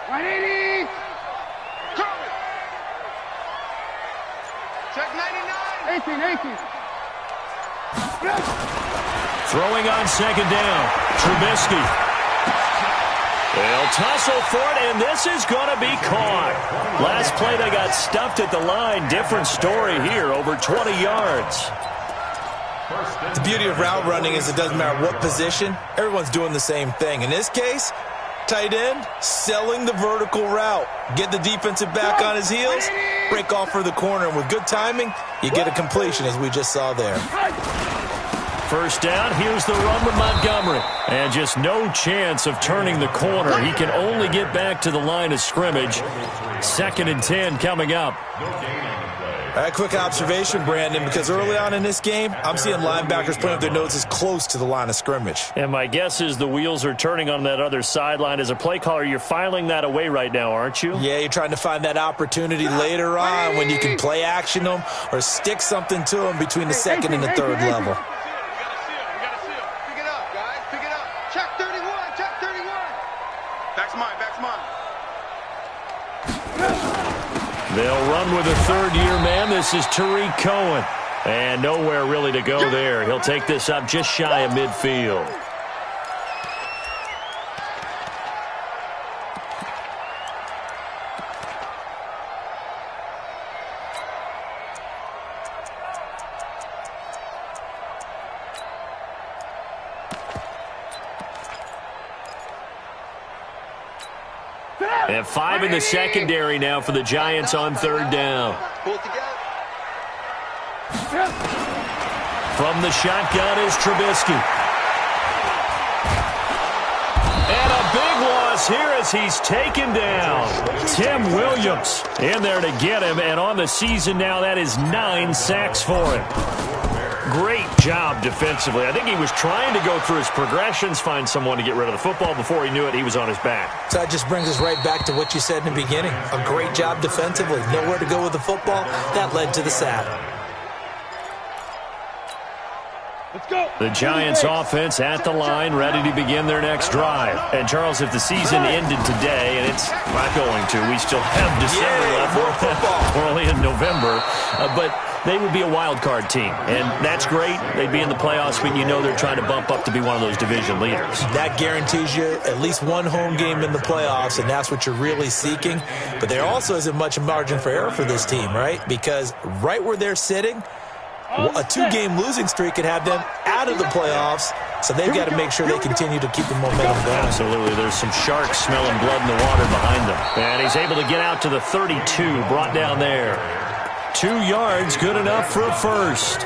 180. Check 99. 18. Throwing on second down. Trubisky. They'll tussle for it, and this is going to be caught. Last play, they got stuffed at the line. Different story here, over 20 yards. The beauty of route running is it doesn't matter what position. Everyone's doing the same thing. In this case, tight end, selling the vertical route. Get the defensive back on his heels, break off for the corner. And with good timing, you get a completion, as we just saw there. First down, here's the run with Montgomery. And just no chance of turning the corner. He can only get back to the line of scrimmage. 2nd and 10 coming up. All right, quick observation, Brandon, because early on in this game, I'm seeing linebackers putting up their noses close to the line of scrimmage. And my guess is the wheels are turning on that other sideline. As a play caller, you're filing that away right now, aren't you? Yeah, you're trying to find that opportunity later on when you can play action them or stick something to them between the second and the third level. They'll run with a third-year man. This is Tariq Cohen. And nowhere really to go there. He'll take this up just shy of midfield. And 5 in the secondary now for the Giants on third down. From the shotgun is Trubisky. And a big loss here as he's taken down. Tim Williams in there to get him. And on the season now, that is 9 sacks for him. Great job defensively. I think he was trying to go through his progressions, find someone to get rid of the football. Before he knew it, he was on his back. So that just brings us right back to what you said in the beginning. A great job defensively. Nowhere to go with the football. That led to the sack. Let's go. The Giants offense at the line, ready to begin their next drive. And, Charles, if the season ended today, and it's not going to, we still have December left. More football. We're only in November. But they would be a wild card team, and that's great. They'd be in the playoffs, but you know they're trying to bump up to be one of those division leaders. That guarantees you at least one home game in the playoffs, and that's what you're really seeking. But there also isn't much margin for error for this team, right? Because right where they're sitting, a 2-game losing streak could have them out of the playoffs, so they've got to make sure they continue to keep the momentum going. Absolutely. There's some sharks smelling blood in the water behind them. And he's able to get out to the 32, brought down there. 2 yards, good enough for a first.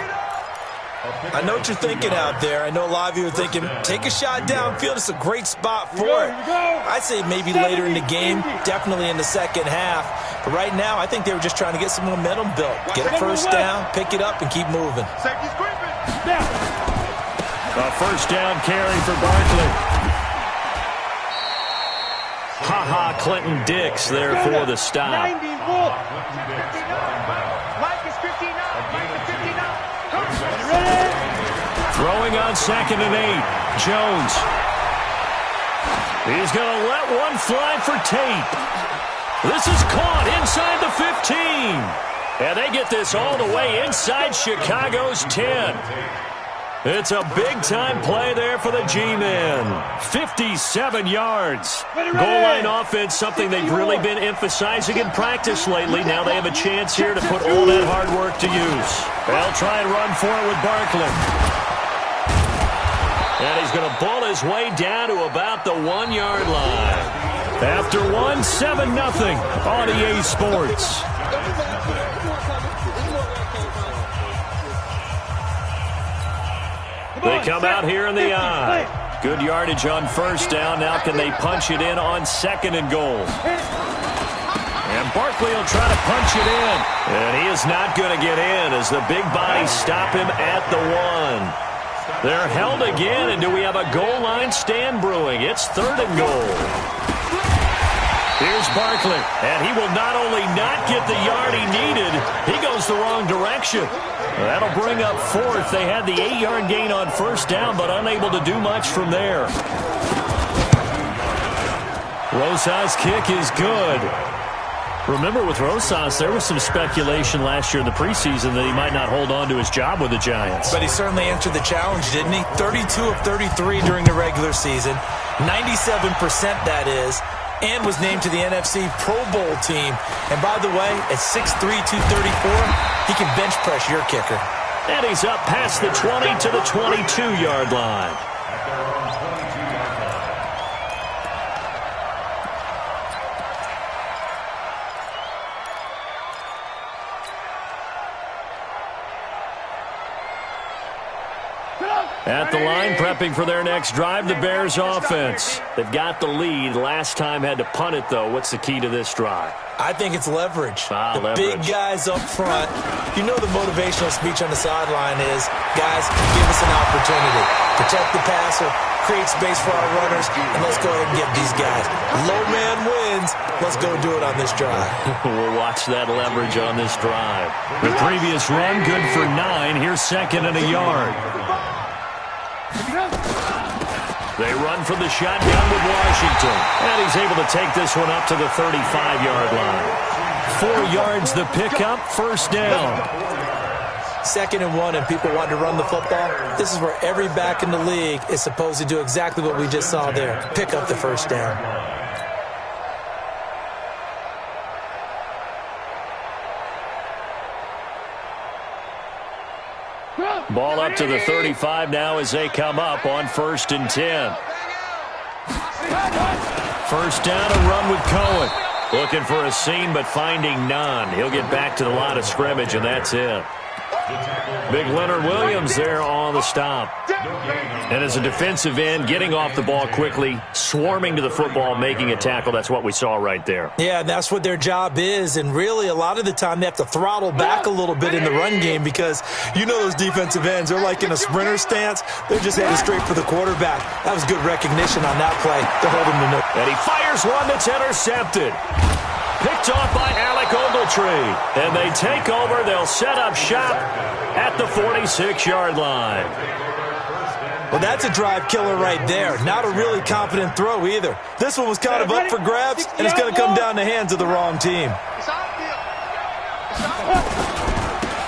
I know what you're thinking out there. I know a lot of you are thinking, take a shot downfield. It's a great spot for it. I'd say maybe later in the game, definitely in the second half. But right now, I think they were just trying to get some momentum built. Get a first down, pick it up, and keep moving. A first down carry for Barkley. Ha-ha, Clinton Dix there for the stop. Throwing on 2nd and 8. Jones. He's going to let one fly for Tate. This is caught inside the 15. And they get this all the way inside Chicago's 10. It's a big-time play there for the G-Men. 57 yards. Goal line offense, something they've really been emphasizing in practice lately. Now they have a chance here to put all that hard work to use. They'll try and run for it with Barkley. And he's going to ball his way down to about the 1-yard line. After 7-0 on EA Sports. They come out here in the eye. Good yardage on first down. Now can they punch it in on 2nd and goal? And Barkley will try to punch it in. And he is not going to get in as the big bodies stop him at the 1. They're held again, and do we have a goal line stand brewing? It's 3rd and goal. Here's Barkley, and he will not only not get the yard he needed, he goes the wrong direction. That'll bring up 4th. They had the 8-yard gain on first down, but unable to do much from there. Rosas' kick is good. Remember, with Rosas, there was some speculation last year in the preseason that he might not hold on to his job with the Giants. But he certainly answered the challenge, didn't he? 32 of 33 during the regular season, 97% that is, and was named to the NFC Pro Bowl team. And by the way, at 6'3", 234, he can bench press your kicker. And he's up past the 20 to the 22-yard line. At the line, prepping for their next drive, the Bears offense. They've got the lead. Last time had to punt it, though. What's the key to this drive? I think it's leverage. Leverage. Big guys up front. You know the motivational speech on the sideline is, guys, give us an opportunity. Protect the passer, create space for our runners, and let's go ahead and get these guys. Low man wins. Let's go do it on this drive. We'll watch that leverage on this drive. The previous run, good for 9. Here's second and a yard. They run from the shotgun with Washington. And he's able to take this one up to the 35-yard line. 4 yards the pickup, first down. 2nd and 1, and people want to run the football. This is where every back in the league is supposed to do exactly what we just saw there. Pick up the first down. Ball up to the 35 now as they come up on 1st and 10. First down, a run with Cohen. Looking for a seam, but finding none. He'll get back to the line of scrimmage, and that's it. Big Leonard Williams there on the stop. And as a defensive end, getting off the ball quickly, swarming to the football, making a tackle. That's what we saw right there. Yeah, that's what their job is. And really, a lot of the time, they have to throttle back a little bit in the run game because you know those defensive ends, they're like in a sprinter stance. They're just headed straight for the quarterback. That was good recognition on that play to hold him to no. And he fires one that's intercepted. Picked off by Alec Ogletree. And they take over. They'll set up shop at the 46-yard line. Well, that's a drive killer right there. Not a really confident throw either. This one was kind of up for grabs, and it's going to come down the hands of the wrong team.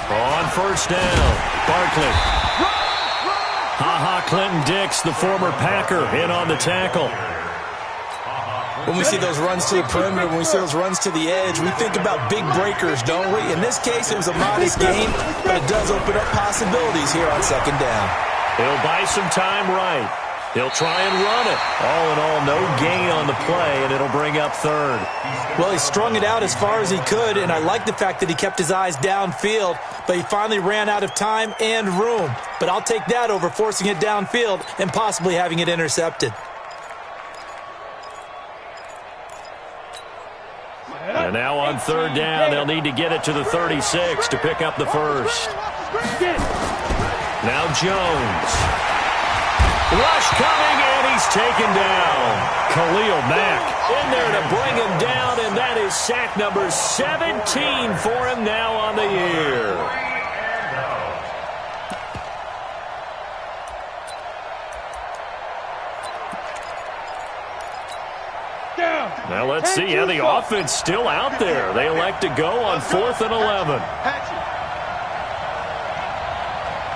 On first down, Barkley. Ha-ha, Clinton Dix, the former Packer, in on the tackle. When we see those runs to the perimeter, when we see those runs to the edge, we think about big breakers, don't we? In this case, it was a modest gain, but it does open up possibilities here on 2nd down. He'll buy some time right. He'll try and run it. All in all, no gain on the play, and it'll bring up 3rd. Well, he strung it out as far as he could, and I like the fact that he kept his eyes downfield, but he finally ran out of time and room. But I'll take that over forcing it downfield and possibly having it intercepted. And now on 3rd down, they'll need to get it to the 36 to pick up the first. Now Jones. Rush coming, and he's taken down. Khalil Mack in there to bring him down, and that is sack number 17 for him now on the year. Now let's see how the offense still out there. They elect to go on 4th and 11.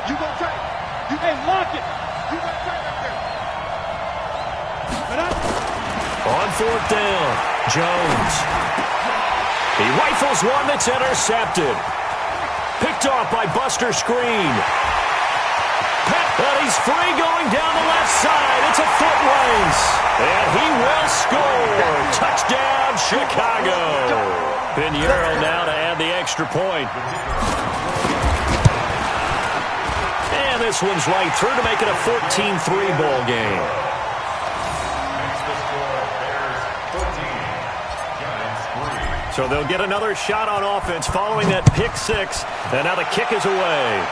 You go tight. You can lock it. You go tight right there. On 4th down, Jones. He rifles one that's intercepted. Picked off by Buster Screen. And he's free going down the left side. It's a foot race. And he will score. Touchdown, Chicago. Pinheiro now to add the extra point. And this one's right through to make it a 14-3 ball game. So they'll get another shot on offense following that pick 6. And now the kick is away.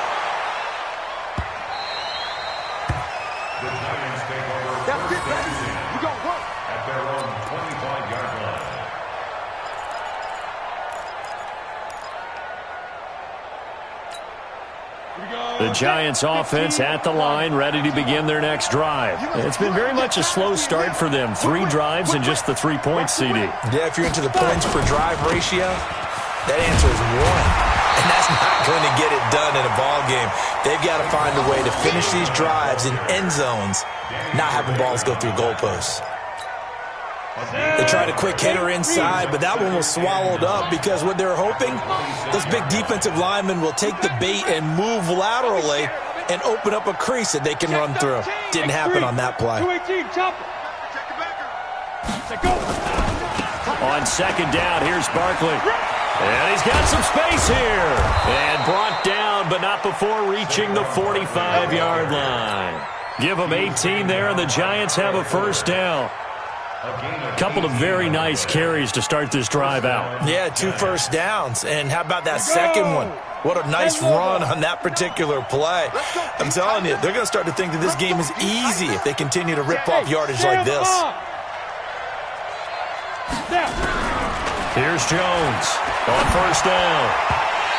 The Giants offense at the line, ready to begin their next drive. It's been very much a slow start for them. 3 drives and just the 3 points, CD. Yeah, if you're into the points per drive ratio, that answer is 1. And that's not going to get it done in a ball game. They've got to find a way to finish these drives in end zones, not having balls go through goalposts. They tried a quick hitter inside, but that one was swallowed up because what they're hoping, those big defensive linemen will take the bait and move laterally and open up a crease that they can run through. Didn't happen on that play. On second down, here's Barkley. And he's got some space here. And brought down, but not before reaching the 45-yard line. Give them 18 there, and the Giants have a first down. A couple of very nice carries to start this drive out. Yeah, 2 first downs. And how about that second one? What a nice run on that particular play. I'm telling you, they're going to start to think that this game is easy if they continue to rip off yardage like this. Here's Jones on first down.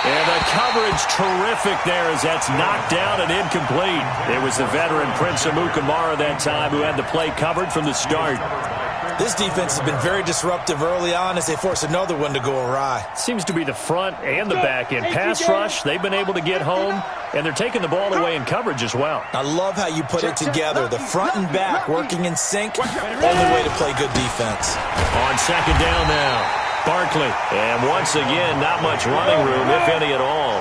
And the coverage terrific there as that's knocked down and incomplete. It was the veteran Prince Amukamara that time who had the play covered from the start. This defense has been very disruptive early on as they force another one to go awry. Seems to be the front and the back end. Pass rush, they've been able to get home, and they're taking the ball away in coverage as well. I love how you put it together. The front and back working in sync, only way to play good defense. On second down now, Barkley. And once again, not much running room, if any at all.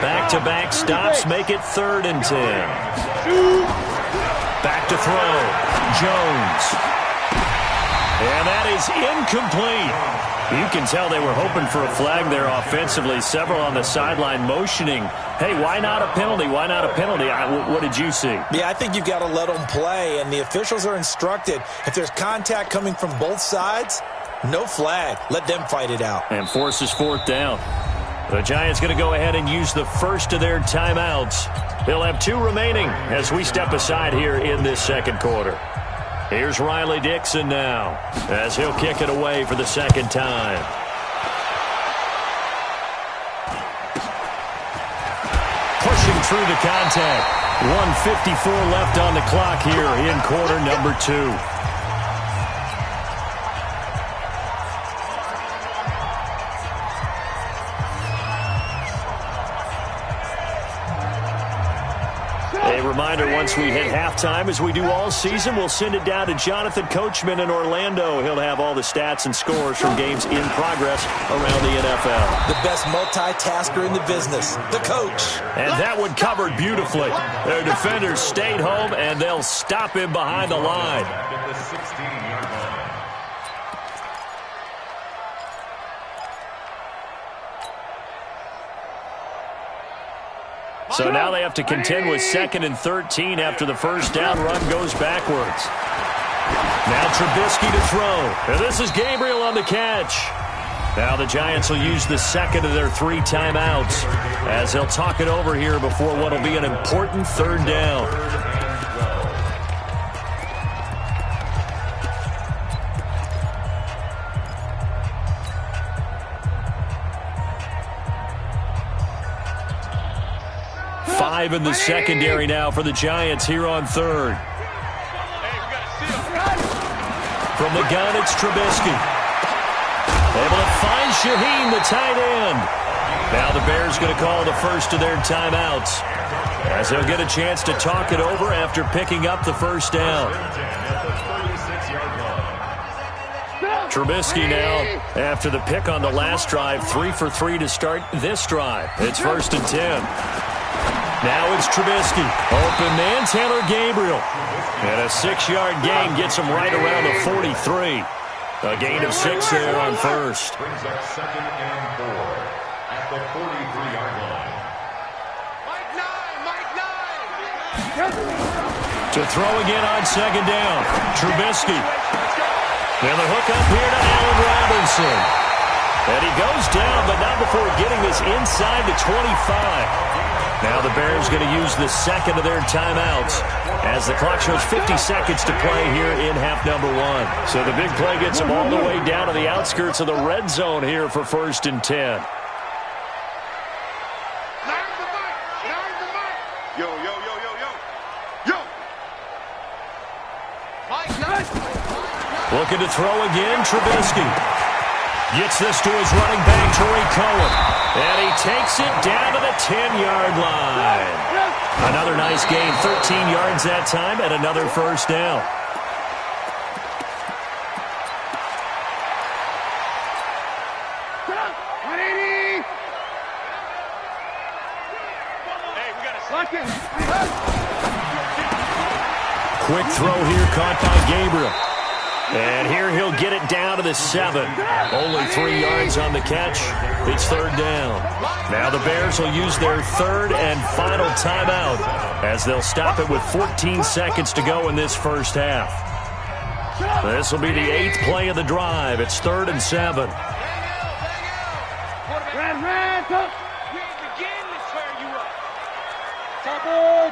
Back-to-back stops make it 3rd and 10. Back to throw. Jones. And that is incomplete. You can tell they were hoping for a flag there offensively. Several on the sideline motioning, hey, why not a penalty? Why not a penalty? What did you see? Yeah, I think you've got to let them play, and the officials are instructed. If there's contact coming from both sides, no flag. Let them fight it out. And forces 4th down. The Giants going to go ahead and use the first of their timeouts. They'll have 2 remaining as we step aside here in this second quarter. Here's Riley Dixon now as he'll kick it away for the second time. Pushing through the contact. 1:54 left on the clock here in quarter number 2. A reminder, once we hit halftime, as we do all season, we'll send it down to Jonathan Coachman in Orlando. He'll have all the stats and scores from games in progress around the NFL. The best multitasker in the business, the coach. And that one covered beautifully. Their defenders stayed home, and they'll stop him behind the line. So now they have to contend with 2nd and 13 after the first down run goes backwards. Now Trubisky to throw. And this is Gabriel on the catch. Now the Giants will use the second of their 3 timeouts as they'll talk it over here before what will be an important 3rd down. In the secondary now for the Giants here on 3rd. From the gun, it's Trubisky. Able to find Shaheen, the tight end. Now the Bears going to call the first of their timeouts as they'll get a chance to talk it over after picking up the first down. Trubisky now, after the pick on the last drive, 3 for 3 to start this drive. It's 1st and 10. Now it's Trubisky. Open man, Taylor Gabriel. And a 6-yard gain gets him right around the 43. A gain of 6 there on first. Brings up 2nd and 4 at the 43-yard line. To throw again on 2nd down. Trubisky. And the hook up here to Allen Robinson. And he goes down, but not before getting this inside the 25. Now the Bears going to use the second of their timeouts as the clock shows 50 seconds to play here in half number 1. So the big play gets them all the way down to the outskirts of the red zone here for 1st and 10. Yo, yo, yo, yo, yo. Yo. Looking to throw again, Trubisky. Gets this to his running back, Tariq Cohen. And he takes it down to the 10-yard line. Another nice gain, 13 yards that time, and another first down. Quick throw here, caught by Gabriel. And here he'll get it down to the 7. Only 3 yards on the catch. It's third down. Now the Bears will use their third and final timeout as they'll stop it with 14 seconds to go in this first half. This will be the 8th play of the drive. It's 3rd and 7.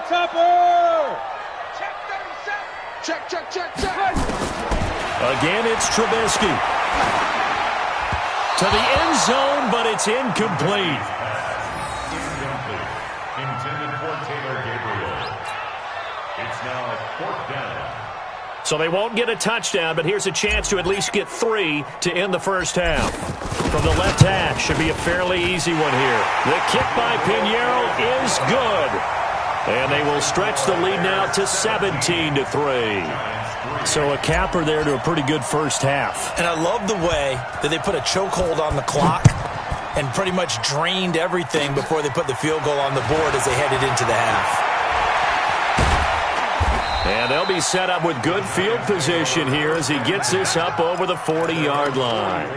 Topper! Check. Again, it's Trubisky. To the end zone, but it's incomplete. Intended for Taylor Gabriel. It's now 4th down. So they won't get a touchdown, but here's a chance to at least get 3 to end the first half. From the left hash, should be a fairly easy one here. The kick by Pinheiro is good. And they will stretch the lead now to 17-3. So a capper there to a pretty good first half. And I love the way that they put a chokehold on the clock and pretty much drained everything before they put the field goal on the board as they headed into the half. And they'll be set up with good field position here as he gets this up over the 40-yard line.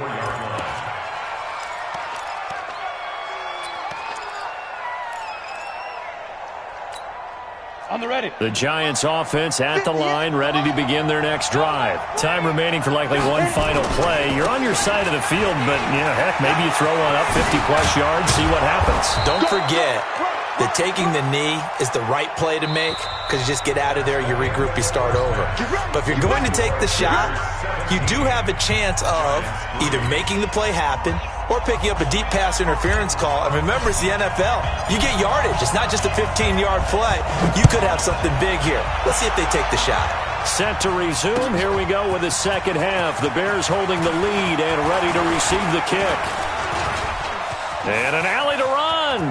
On the ready. The Giants offense at the line, ready to begin their next drive. Time remaining for likely one final play. You're on your side of the field, but, yeah, heck, maybe you throw one up 50-plus yards, see what happens. Don't forget that taking the knee is the right play to make because you just get out of there, you regroup, you start over. But if you're going to take the shot, you do have a chance of either making the play happen or picking up a deep pass interference call. And remember, it's the NFL. You get yardage. It's not just a 15-yard play. You could have something big here. Let's see if they take the shot. Set to resume. Here we go with the second half. The Bears holding the lead and ready to receive the kick. And an alley to run.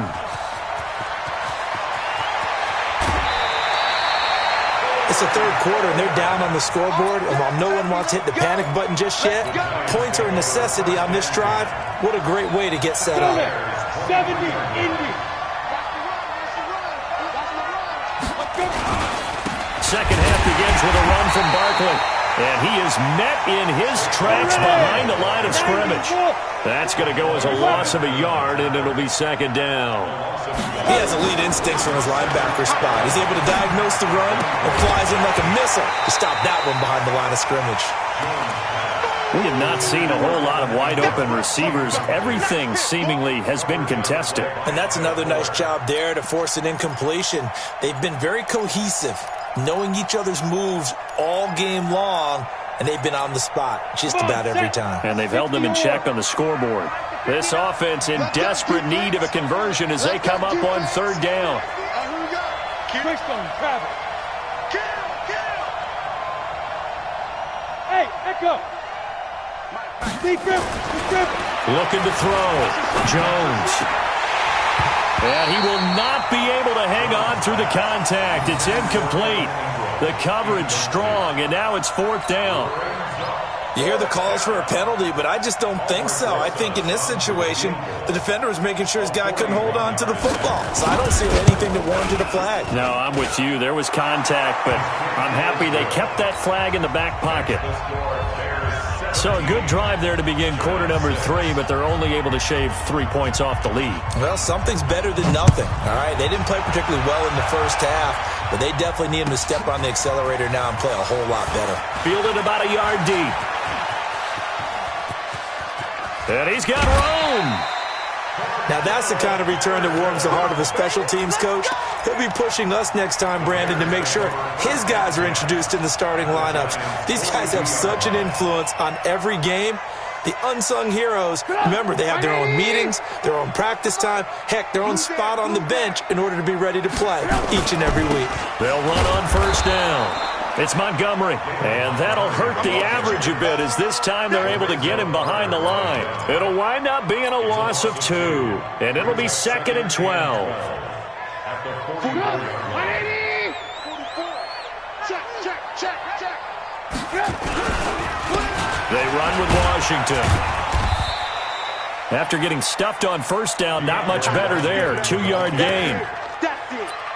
It's the third quarter, and they're down on the scoreboard. And while no one wants to hit the panic button just yet, points are a necessity on this drive. What a great way to get set up. 70, Indy. Second half begins with a run from Barkley. And he is met in his tracks behind the line of scrimmage. That's going to go as a loss of a yard, and it'll be second down. He has elite instincts from his linebacker spot. He's able to diagnose the run and flies in like a missile to stop that one behind the line of scrimmage. We have not seen a whole lot of wide-open receivers. Everything seemingly has been contested. And that's another nice job there to force an incompletion. They've been very cohesive, knowing each other's moves all game long, and they've been on the spot just about every time. And they've held them in check on the scoreboard. This offense in desperate need of a conversion as they come up on third down. Hey, echo. Looking to throw. Jones. And he will not be able to hang on through the contact. It's incomplete. The coverage strong, and now it's fourth down. You hear the calls for a penalty, but I just don't think so. I think in this situation, the defender was making sure his guy couldn't hold on to the football. So I don't see anything that warranted a flag. No, I'm with you. There was contact, but I'm happy they kept that flag in the back pocket. So a good drive there to begin quarter number 3, but they're only able to shave 3 points off the lead. Well, something's better than nothing, all right? They didn't play particularly well in the first half, but they definitely need him to step on the accelerator now and play a whole lot better. Fielded about a yard deep. And he's got room. Now that's the kind of return that warms the heart of a special teams coach. He'll be pushing us next time, Brandon, to make sure his guys are introduced in the starting lineups. These guys have such an influence on every game The unsung heroes, remember, they have their own meetings, their own practice time, heck, their own spot on the bench in order to be ready to play each and every week. They'll run on first down. It's Montgomery, and that'll hurt the average a bit as this time they're able to get him behind the line. It'll wind up being a loss of 2, and it'll be 2nd and 12. They run with Washington. After getting stuffed on first down, not much better there. 2-yard gain.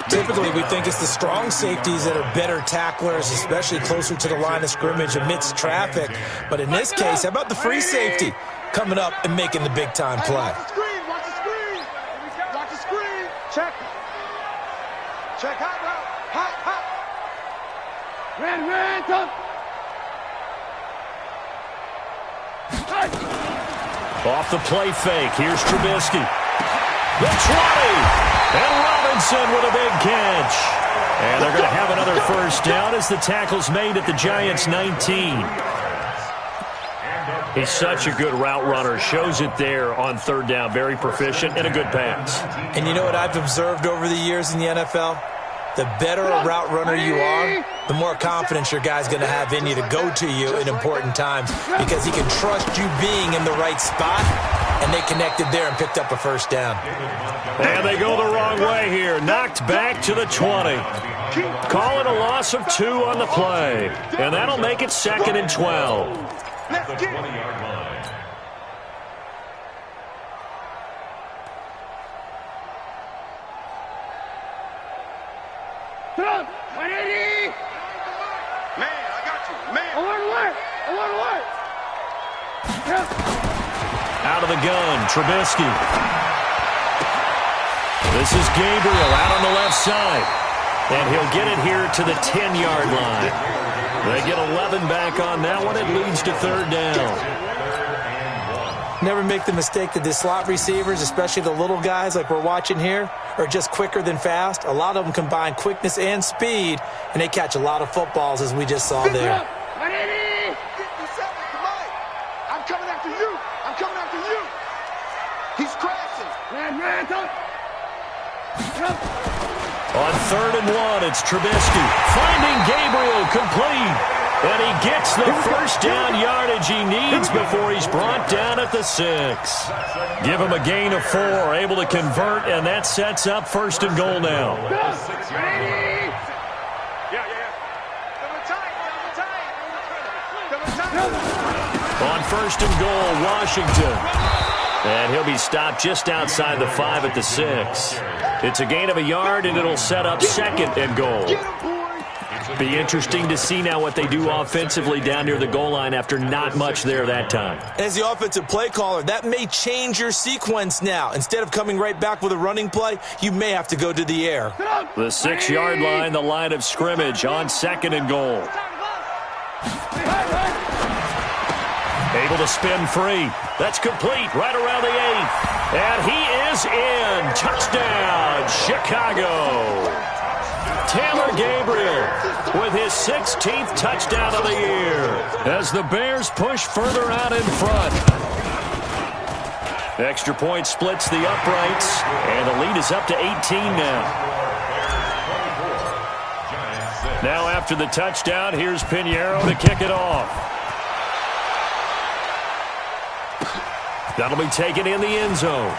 Typically, we think it's the strong safeties that are better tacklers, especially closer to the line of scrimmage amidst traffic. But in this case, how about the free safety coming up and making the big-time play? Watch the screen. Watch the screen. Watch the screen. Check. Check. Hot route. Hot. Ran. Come. Off the play fake. Here's Trubisky. The 20. And Robinson with a big catch. And they're going to have another first down as the tackle's made at the Giants' 19. He's such a good route runner. Shows it there on third down. Very proficient and a good pass. And you know what I've observed over the years in the NFL? The better a route runner you are, the more confidence your guy's going to have in you to go to you in important times because he can trust you being in the right spot, and they connected there and picked up a first down. And they go the wrong way here. Knocked back to the 20. Call it a loss of 2 on the play. And that'll make it 2nd and 12. At the 20-yard line. Man, I got you. Man. I want to work. Out of the gun, Trubisky. This is Gabriel out on the left side. And he'll get it here to the 10-yard line. They get 11 back on that one. It leads to third down. Never make the mistake that the slot receivers, especially the little guys like we're watching here, are just quicker than fast. A lot of them combine quickness and speed, and they catch a lot of footballs, as we just saw there. I'm coming after you. He's crashing. On 3rd and 1, it's Trubisky finding Gabriel complete. And he gets the first down yardage he needs before he's brought down at the 6. Give him a gain of 4, able to convert, and that sets up 1st and goal now. On 1st and goal, Washington. And he'll be stopped just outside the 5 at the 6. It's a gain of a yard, and it'll set up 2nd and goal. Be interesting to see now what they do offensively down near the goal line after not much there that time. As the offensive play caller, that may change your sequence now. Instead of coming right back with a running play, you may have to go to the air. The 6-yard line, the line of scrimmage on 2nd and goal. Able to spin free. That's complete right around the 8th. And he is in. Touchdown, Chicago. Taylor Gabriel with his 16th touchdown of the year as the Bears push further out in front. Extra point splits the uprights, and the lead is up to 18 now. Now after the touchdown, here's Pinheiro to kick it off. That'll be taken in the end zone.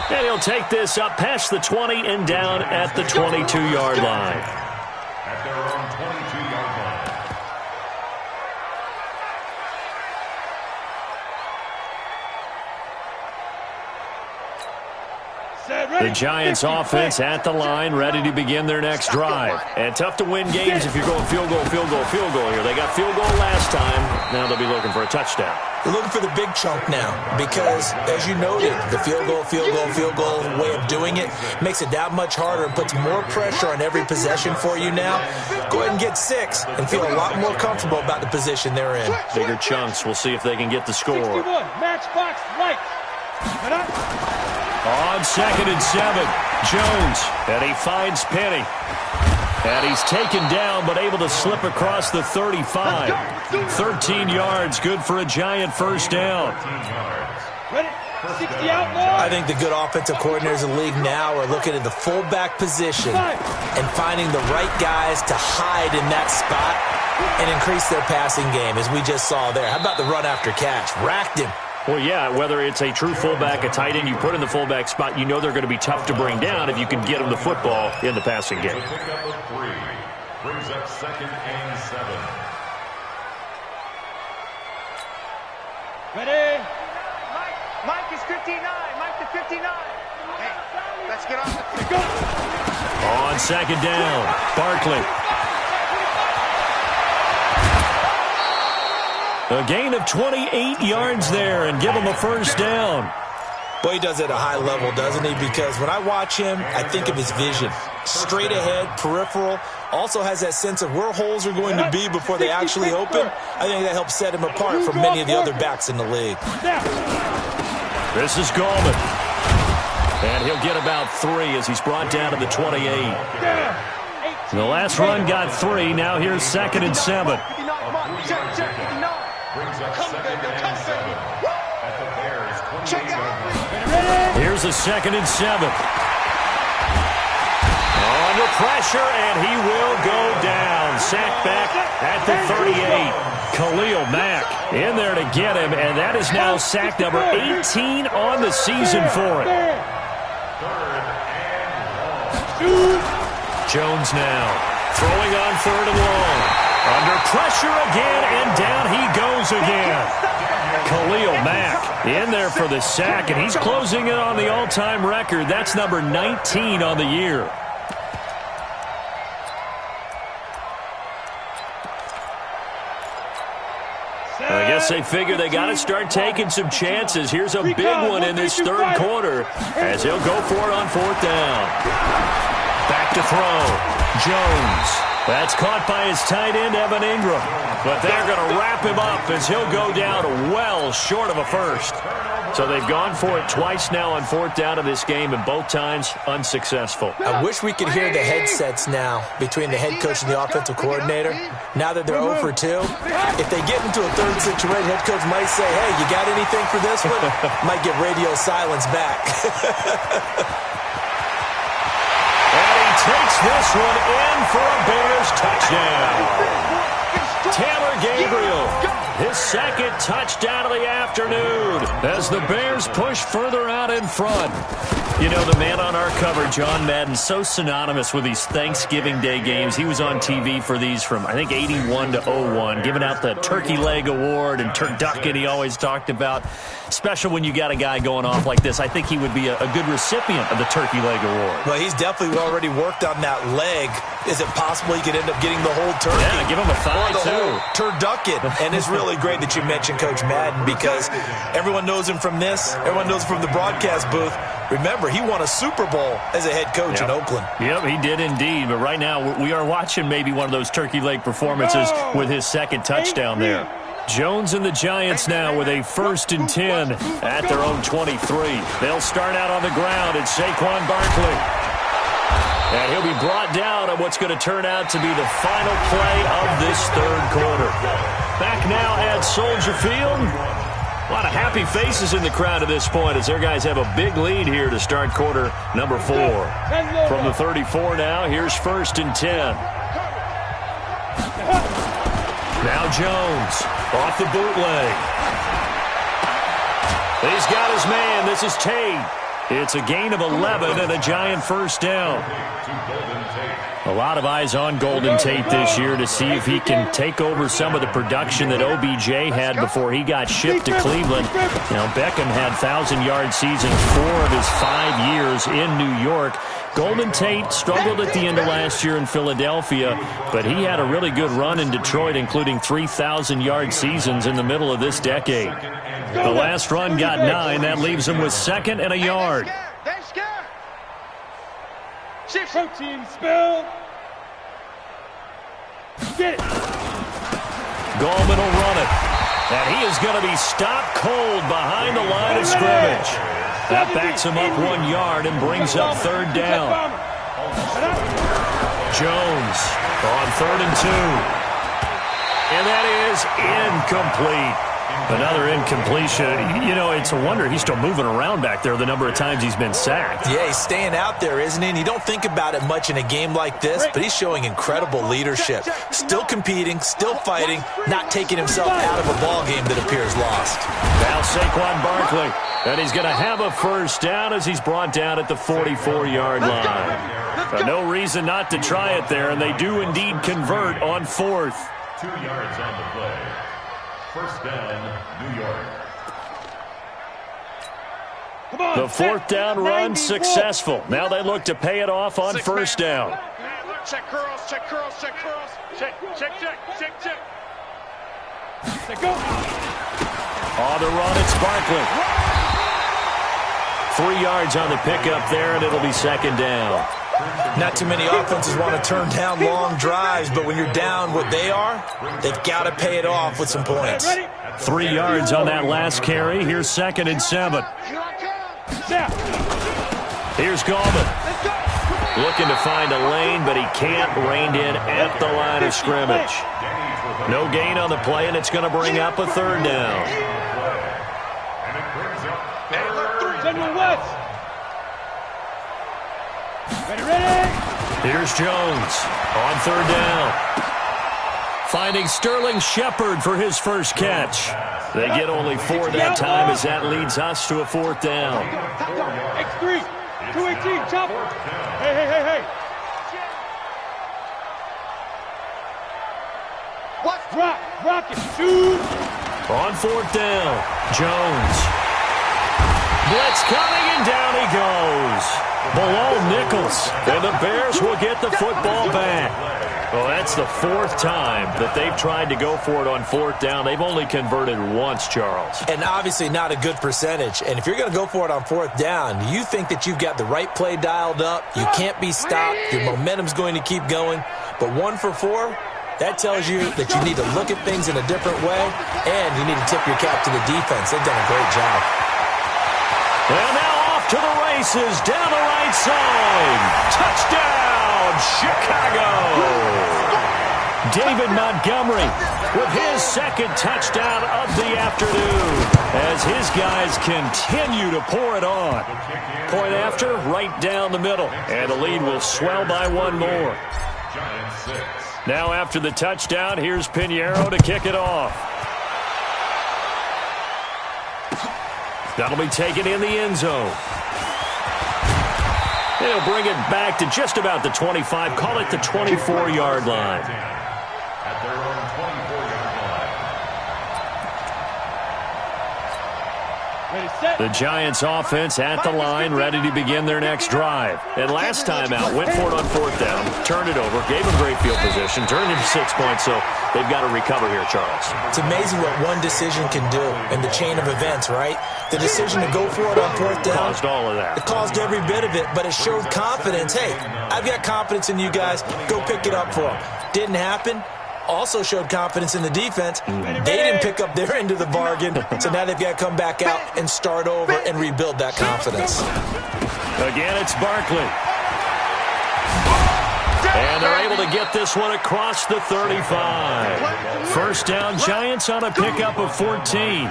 And he'll take this up past the 20 and down at the 22-yard line. At their own 22-yard line. The Giants offense at the line, ready to begin their next drive. And tough to win games if you're going field goal here. They got field goal last time. Now they'll be looking for a touchdown. They're looking for the big chunk now because, as you noted, the field goal way of doing it makes it that much harder and puts more pressure on every possession for you now. Go ahead and get 6 and feel a lot more comfortable about the position they're in. Bigger chunks. We'll see if they can get the score. 61, matchbox right. On 2nd and 7, Jones, and he finds Penny. And he's taken down, but able to slip across the 35. 13 yards, good for a Giant first down. Ready? 60 out more. I think the good offensive coordinators in the league now are looking at the fullback position and finding the right guys to hide in that spot and increase their passing game, as we just saw there. How about the run after catch? Racked him. Well, yeah, whether it's a true fullback, a tight end you put in the fullback spot, you know they're going to be tough to bring down if you can get them the football in the passing game. Pickup of 3 brings up 2nd and 7. Ready? Mike is 59. Mike to 59. Hey, let's get off the go. On 2nd down, Barkley. A gain of 28 yards there and give him a first down. Boy, he does it at a high level, doesn't he? Because when I watch him, I think of his vision. Straight ahead, peripheral. Also has that sense of where holes are going to be before they actually open. I think that helps set him apart from many of the other backs in the league. This is Gallman. And he'll get about 3 as he's brought down to the 28. The last run got 3. Now here's 2nd and 7. Brings up 2nd and 7 at the Bears' 28. Here's a 2nd and 7. Under pressure, and he will go down. Sacked back at the 38. Khalil Mack in there to get him, and that is now sack number 18 on the season for him. 3rd and long. Jones now throwing on 3rd and long. Under pressure again, and down he goes again. Khalil Mack in there for the sack, and he's closing in on the all-time record. That's number 19 on the year. I guess they figure they got to start taking some chances. Here's a big one in this 3rd quarter as he'll go for it on 4th down. Back to throw. Jones. That's caught by his tight end, Evan Ingram. But they're going to wrap him up as he'll go down well short of a first. So they've gone for it twice now on 4th down of this game, and both times unsuccessful. I wish we could hear the headsets now between the head coach and the offensive coordinator. Now that they're 0 for 2, if they get into a 3rd situation, head coach might say, hey, you got anything for this one? Might get radio silence back. Takes this one in for a Bears touchdown. Taylor Gabriel, his 2nd touchdown of the afternoon as the Bears push further out in front. You know, the man on our cover, John Madden, so synonymous with these Thanksgiving Day games. He was on TV for these from, I think, 81 to 01, giving out the Turkey Leg Award and turducken he always talked about. Special when you got a guy going off like this. I think he would be a good recipient of the Turkey Leg Award. Well, he's definitely already worked on that leg. Is it possible he could end up getting the whole turkey? Yeah, give him a thigh, or the too. whole turducken. And it's really great that you mentioned Coach Madden, because everyone knows him from this. Everyone knows him from the broadcast booth. Remember, he won a Super Bowl as a head coach in Oakland. Yep, he did indeed. But right now, we are watching maybe one of those turkey leg performances with his 2nd touchdown there. Jones and the Giants now with a 1st and 10 at their own 23. They'll start out on the ground. It's Saquon Barkley. And he'll be brought down on what's going to turn out to be the final play of this 3rd quarter. Back now at Soldier Field. A lot of happy faces in the crowd at this point as their guys have a big lead here to start quarter number 4. From the 34 now, here's 1st and 10. Now Jones off the bootleg. He's got his man. This is Tate. It's a gain of 11 and a Giant first down. A lot of eyes on Golden Tate this year to see if he can take over some of the production that OBJ had before he got shipped to Cleveland. You know, Beckham had 1,000-yard seasons 4 of his 5 years in New York. Golden Tate struggled at the end of last year in Philadelphia, but he had a really good run in Detroit, including 3,000-yard seasons in the middle of this decade. The last run got 9. That leaves him with 2nd and a yard. Protein spill. Get it. Gallman will run it. And he is going to be stopped cold behind the line of scrimmage. That backs him up 1 yard and brings up 3rd down. Jones on 3rd and 2. And that is incomplete. Another incompletion. You know, it's a wonder he's still moving around back there the number of times he's been sacked. Yeah, he's staying out there, isn't he? And you don't think about it much in a game like this, but he's showing incredible leadership. Still competing, still fighting, not taking himself out of a ball game that appears lost. Now Saquon Barkley, and he's going to have a first down as he's brought down at the 44-yard line. No reason not to try it there, and they do indeed convert on 4th. 2 yards on the play. First down, New York. The 4th down run successful. Now they look to pay it off on first down. Check curls, check curls, check curls. Check, check, check, check, check. Check go. On the run, it's Barkley. 3 yards on the pickup there, and it'll be second down. Not too many offenses want to turn down long drives, but when you're down what they are, they've got to pay it off with some points. 3 yards on that last carry. Here's 2nd and 7. Here's Gallman. Looking to find a lane, but he can't. Reined in at the line of scrimmage. No gain on the play, and it's going to bring up a 3rd down. Here's Jones on 3rd down. Finding Sterling Shepard for his first catch. They get only 4 that time as that leads us to a 4th down. X3, 218, chop. Hey, hey, hey, hey. What? Rock it, shoot. On 4th down, Jones. Blitz coming, and down he goes. Below Nichols, and the Bears will get the football back. Well, that's the 4th time that they've tried to go for it on 4th down. They've only converted once, Charles. And obviously not a good percentage. And if you're going to go for it on 4th down, you think that you've got the right play dialed up. You can't be stopped. Your momentum's going to keep going. But 1 for 4, that tells you that you need to look at things in a different way, and you need to tip your cap to the defense. They've done a great job. Well, now off to the races, down the right side. Touchdown, Chicago! David Montgomery with his 2nd touchdown of the afternoon as his guys continue to pour it on. Point after, right down the middle, and the lead will swell by 1 more. Now after the touchdown, here's Pinheiro to kick it off. That'll be taken in the end zone. They'll bring it back to just about the 25, call it the 24-yard line. At their own 24-yard line. Ready, set. The Giants offense at the line, ready to begin their next drive. And last time out, went for it on 4th down, turned it over, gave them great field position, turned into 6 points, so they've got to recover here, Charles. It's amazing what one decision can do in the chain of events, right? The decision to go for it on 4th down. Caused all of that. It caused every bit of it, but it showed confidence. Hey, I've got confidence in you guys. Go pick it up for them. Didn't happen. Also showed confidence in the defense. They didn't pick up their end of the bargain, so now they've got to come back out and start over and rebuild that confidence. Again, it's Barkley. And they're able to get this one across the 35. First down, Giants on a pickup of 14.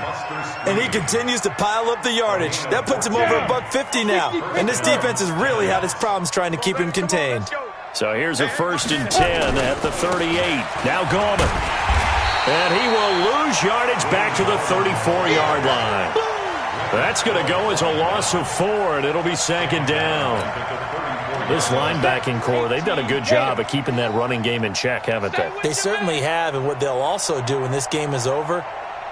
And he continues to pile up the yardage. That puts him over $150 now. And this defense has really had its problems trying to keep him contained. So here's a 1st and 10 at the 38. Now Gallman. And he will lose yardage back to the 34-yard line. That's going to go as a loss of 4, and it'll be 2nd down. This linebacking core, they've done a good job of keeping that running game in check, haven't they? They certainly have, and what they'll also do when this game is over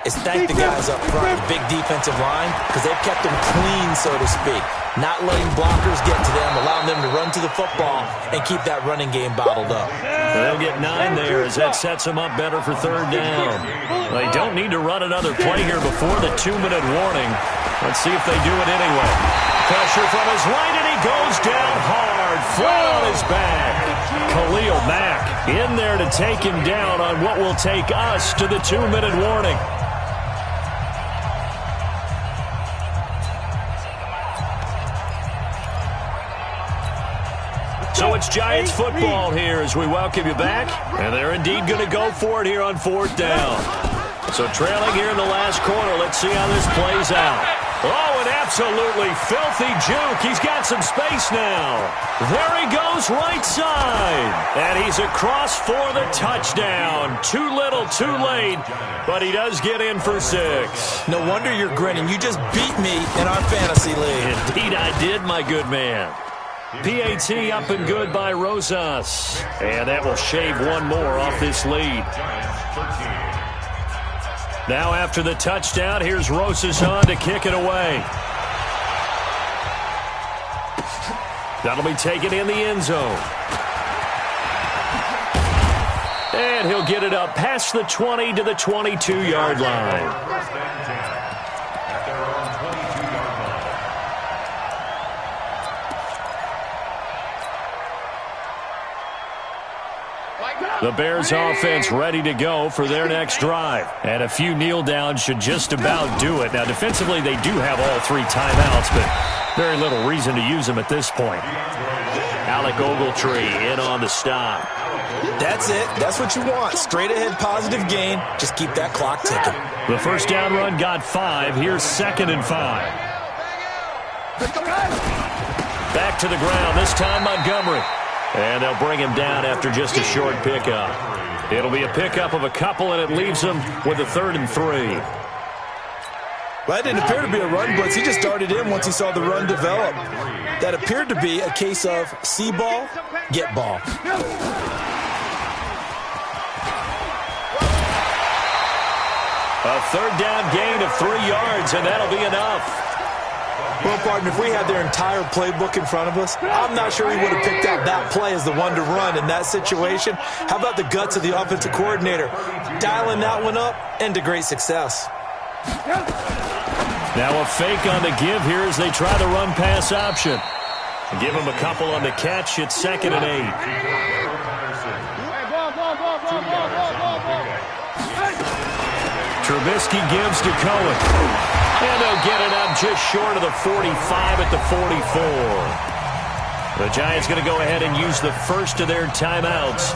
is thank the guys up front, the big defensive line, because they've kept them clean, so to speak. Not letting blockers get to them, allowing them to run to the football and keep that running game bottled up. They'll get 9 there as that sets them up better for 3rd down. They don't need to run another play here before the 2-minute warning. Let's see if they do it anyway. Pressure from his right, and he goes down hard, flat on his back. Khalil Mack in there to take him down on what will take us to the 2-minute warning. So So it's Giants football here as we welcome you back. And they're indeed going to go for it here on 4th down. So trailing here in the last quarter. Let's see how this plays out. Oh, an absolutely filthy juke. He's got some space now. There he goes right side. And he's across for the touchdown. Too little, too late. But he does get in for 6. No wonder you're grinning. You just beat me in our fantasy league. Indeed I did, my good man. PAT up and good by Rosas. And that will shave one more off this lead. Now after the touchdown, here's Rosas on to kick it away. That'll be taken in the end zone. And he'll get it up past the 20 to the 22-yard line. The Bears offense ready to go for their next drive. And a few kneel downs should just about do it. Now, defensively, they do have all 3 timeouts, but very little reason to use them at this point. Alec Ogletree in on the stop. That's it. That's what you want. Straight ahead positive gain. Just keep that clock ticking. The first down run got 5. Here's 2nd and 5. Back to the ground. This time Montgomery. And they'll bring him down after just a short pickup. It'll be a pickup of a couple, and it leaves him with a 3rd and 3. Well, that didn't appear to be a run blitz. He just darted in once he saw the run develop. That appeared to be a case of see ball, get ball. A 3rd down gain of 3 yards, and that'll be enough. Well, partner, if we had their entire playbook in front of us, I'm not sure we would have picked out that play as the one to run in that situation. How about the guts of the offensive coordinator? Dialing that one up into great success. Now a fake on the give here as they try the run-pass option. Give him a couple on the catch. It's 2nd and 8. Trubisky gives to Cohen. And they'll get it up just short of the 45 at the 44. The Giants going to go ahead and use the first of their timeouts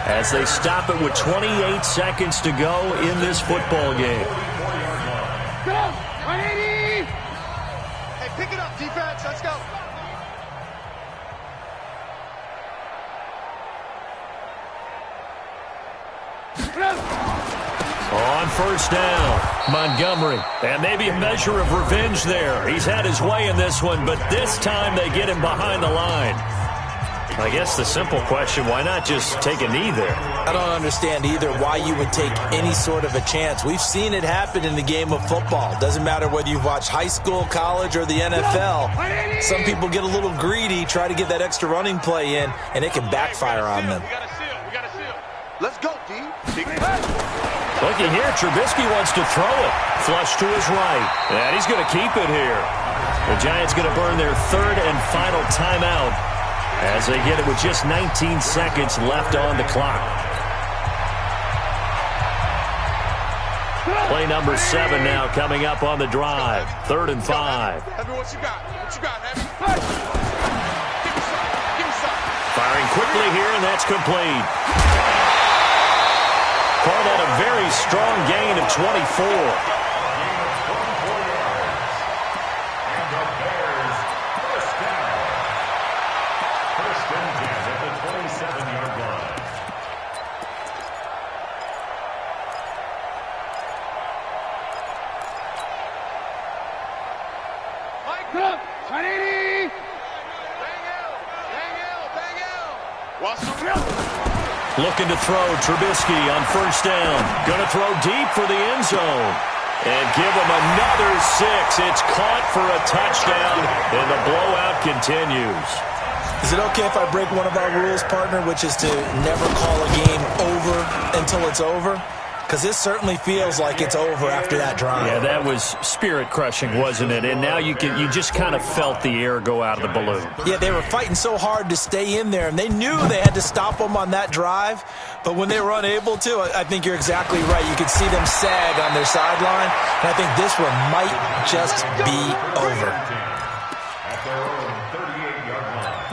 as they stop it with 28 seconds to go in this football game. Go! 180! Hey, pick it up, defense. Let's go. On first down, Montgomery. And maybe a measure of revenge there. He's had his way in this one, but this time they get him behind the line. I guess the simple question, why not just take a knee there? I don't understand either why you would take any sort of a chance. We've seen it happen in the game of football. Doesn't matter whether you've watched high school, college, or the NFL. Some people get a little greedy, try to get that extra running play in, and it can backfire on them. We got to seal. Let's go, D. Looking here, Trubisky wants to throw it. Flush to his right. And he's going to keep it here. The Giants going to burn their 3rd and final timeout as they get it with just 19 seconds left on the clock. Play number 7 now coming up on the drive. 3rd and 5. Heavy, what you got? Heavy? Give me some. Firing quickly here, and that's complete. Call that a very strong gain of 24. And the Bears first down. First and 10 at the 27-yard line. Mike, 180! Bang out! Watch the Looking to throw, Trubisky on first down. Going to throw deep for the end zone. And give him another 6. It's caught for a touchdown, and the blowout continues. Is it okay if I break one of our rules, partner, which is to never call a game over until it's over? Because this certainly feels like it's over after that drive. Yeah, that was spirit-crushing, wasn't it? And now you just kind of felt the air go out of the balloon. Yeah, they were fighting so hard to stay in there, and they knew they had to stop them on that drive. But when they were unable to, I think you're exactly right. You could see them sag on their sideline, and I think this one might just be over. At their own 38-yard line.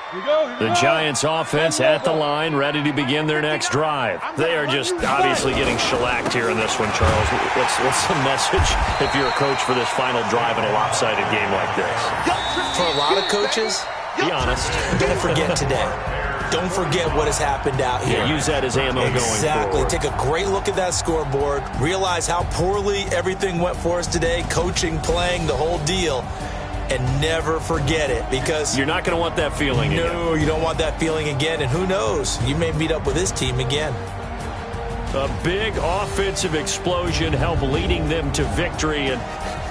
The Giants offense at the line, ready to begin their next drive. They are just obviously getting shellacked here in this one, Charles. What's the message if you're a coach for this final drive in a lopsided game like this? For a lot of coaches, be honest, don't forget today. Don't forget what has happened out here. Yeah, use that as ammo going forward. Exactly. Take a great look at that scoreboard. Realize how poorly everything went for us today, coaching, playing, the whole deal. And never forget it, because you're not going to want that feeling again. No, you don't want that feeling again. And who knows? You may meet up with this team again. A big offensive explosion helped leading them to victory. And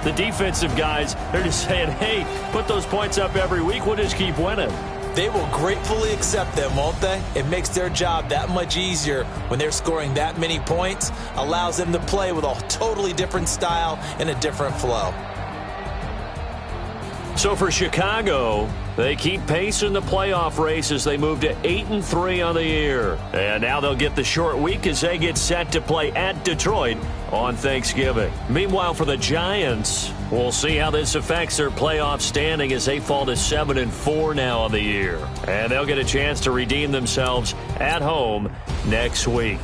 the defensive guys, they're just saying, hey, put those points up every week. We'll just keep winning. They will gratefully accept them, won't they? It makes their job that much easier when they're scoring that many points. Allows them to play with a totally different style and a different flow. So for Chicago, they keep pace in the playoff race as they move to 8-3 on the year. And now they'll get the short week as they get set to play at Detroit on Thanksgiving. Meanwhile, for the Giants, we'll see how this affects their playoff standing as they fall to 7-4 now on the year. And they'll get a chance to redeem themselves at home next week.